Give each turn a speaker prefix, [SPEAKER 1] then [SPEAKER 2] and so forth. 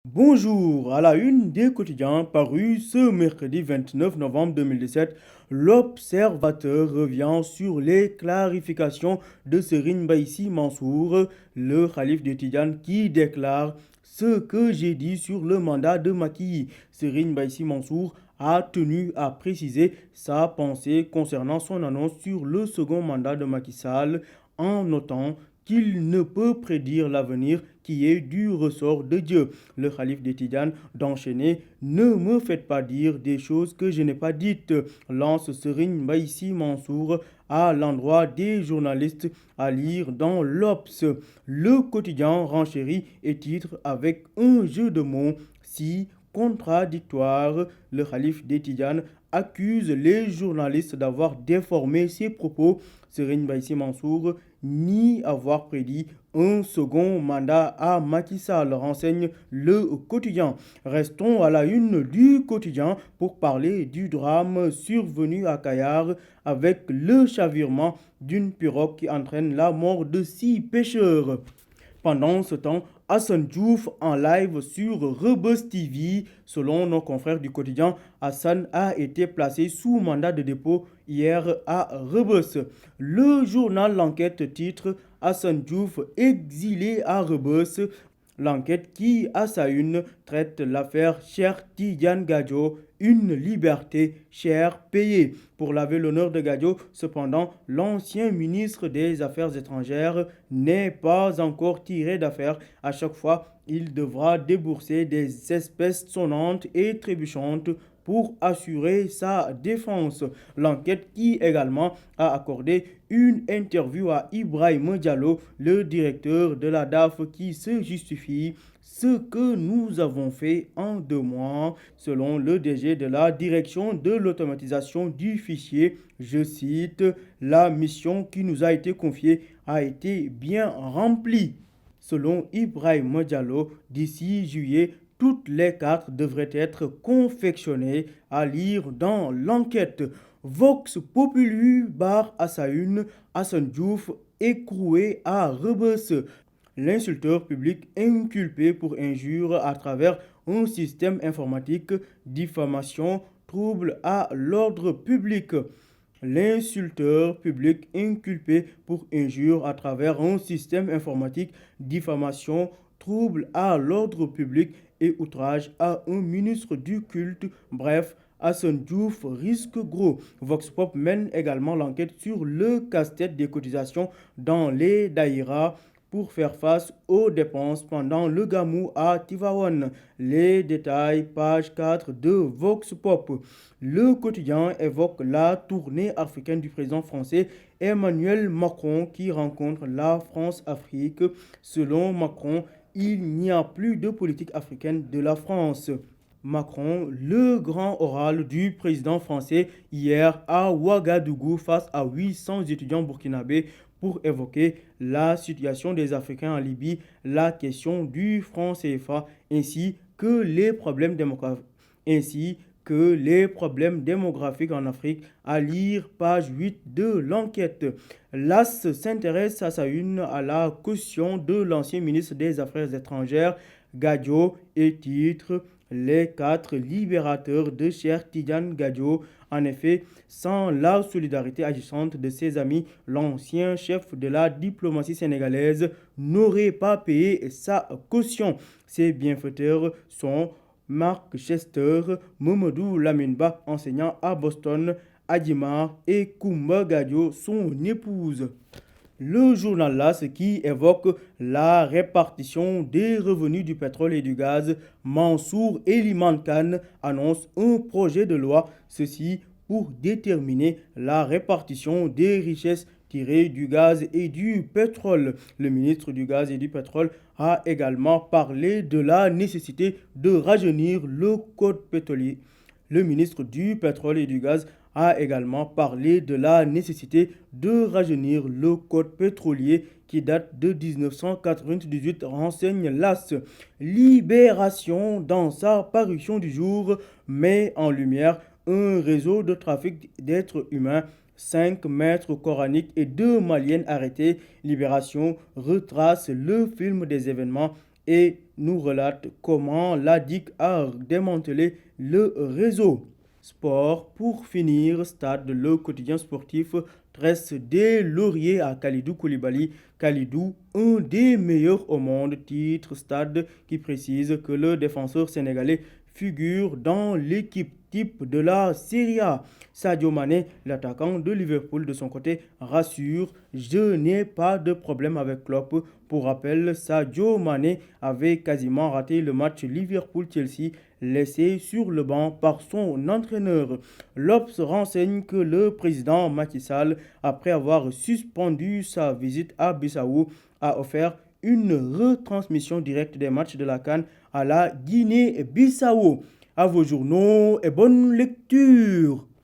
[SPEAKER 1] Bonjour, à la une des quotidiens paru ce mercredi 29 novembre 2017, l'Observateur revient sur les clarifications de Serigne Baïssi Mansour, le khalife de Tidjane qui déclare ce que j'ai dit sur le mandat de Macky. Serigne Baïssi Mansour a tenu à préciser sa pensée concernant son annonce sur le second mandat de Macky Sall en notant qu'il ne peut prédire l'avenir qui est du ressort de Dieu. Le khalife de Tidjane d'enchaîner: ne me faites pas dire des choses que je n'ai pas dites, lance Serigne Baïssi Mansour à l'endroit des journalistes, à lire dans l'Obs. Le quotidien renchérit et titre avec un jeu de mots si contradictoire. Le khalife de Tidjane accuse les journalistes d'avoir déformé ses propos. Serigne Baïssi Mansour ni avoir prédit un second mandat à Macky Sall, renseigne le quotidien. Restons à la une du quotidien pour parler du drame survenu à Kayar avec le chavirement d'une pirogue qui entraîne la mort de 6 pêcheurs. Pendant ce temps, Hassan Diouf en live sur Rebus TV. Selon nos confrères du quotidien, Hassan a été placé sous mandat de dépôt hier à Rebus. Le journal L'Enquête titre: Hassan Diouf exilé à Rebus. L'enquête qui, à sa une, traite l'affaire Cheikh Tidiane Gadio, une liberté chère payée. Pour laver l'honneur de Gadio, cependant, l'ancien ministre des Affaires étrangères n'est pas encore tiré d'affaire. À chaque fois, il devra débourser des espèces sonnantes et trébuchantes pour assurer sa défense. L'enquête qui également a accordé une interview à Ibrahim Diallo, le directeur de la DAF, qui se justifie: ce que nous avons fait en 2 mois, selon le DG de la direction de l'automatisation du fichier. Je cite: la mission qui nous a été confiée a été bien remplie. Selon Ibrahim Diallo, d'ici juillet, toutes les cartes devraient être confectionnées, à lire dans l'enquête. Vox Populi barre à sa une: Hassan Diouf écroué à Rebus. L'insulteur public inculpé pour injure à travers un système informatique, diffamation, trouble à l'ordre public. L'insulteur public inculpé pour injure à travers un système informatique, diffamation, trouble à l'ordre public et outrage à un ministre du culte. Bref, Hassan Diouf risque gros. Vox Pop mène également l'enquête sur le casse-tête des cotisations dans les daïras pour faire face aux dépenses pendant le Gamou à Tivaouane. Les détails, page 4 de Vox Pop. Le quotidien évoque la tournée africaine du président français Emmanuel Macron qui rencontre la France-Afrique. Selon Macron, il n'y a plus de politique africaine de la France. Macron, le grand oral du président français hier à Ouagadougou face à 800 étudiants burkinabés pour évoquer la situation des Africains en Libye, la question du franc CFA ainsi que les problèmes démographiques en Afrique, à lire page 8 de l'enquête. L'AS s'intéresse à sa une à la caution de l'ancien ministre des Affaires étrangères Gadio et titre: les 4 libérateurs de Cheikh Tidiane Gadio. En effet, sans la solidarité agissante de ses amis, l'ancien chef de la diplomatie sénégalaise n'aurait pas payé sa caution. Ses bienfaiteurs sont Mark Chester, Mamadou Laminba, enseignant à Boston, Adjimar et Koumba Gadio, son épouse. Le journal LAS qui évoque la répartition des revenus du pétrole et du gaz. Mansour Eliman Khan annonce un projet de loi, ceci pour déterminer la répartition des richesses tirées du gaz et du pétrole. Le ministre du gaz et du pétrole a également parlé de la nécessité de rajeunir le code pétrolier. Le ministre du pétrole et du gaz a également parlé de la nécessité de rajeunir le code pétrolier qui date de 1998, renseigne l'AS. Libération, dans sa parution du jour, met en lumière un réseau de trafic d'êtres humains. 5 maîtres coraniques et 2 maliennes arrêtés. Libération retrace le film des événements et nous relate comment la DIC a démantelé le réseau. Sport, pour finir, Stade, le quotidien sportif, tresse des lauriers à Kalidou Koulibaly. Kalidou, un des meilleurs au monde, titre Stade qui précise que le défenseur sénégalais figure dans l'équipe type de la Serie A. Sadio Mané, l'attaquant de Liverpool, de son côté, rassure: je n'ai pas de problème avec Klopp. Pour rappel, Sadio Mané avait quasiment raté le match Liverpool-Chelsea, laissé sur le banc par son entraîneur. L'Obs renseigne que le président Macky Sall, après avoir suspendu sa visite à Bissau, a offert une retransmission directe des matchs de la CAN à la Guinée-Bissau. À vos journaux et bonne lecture.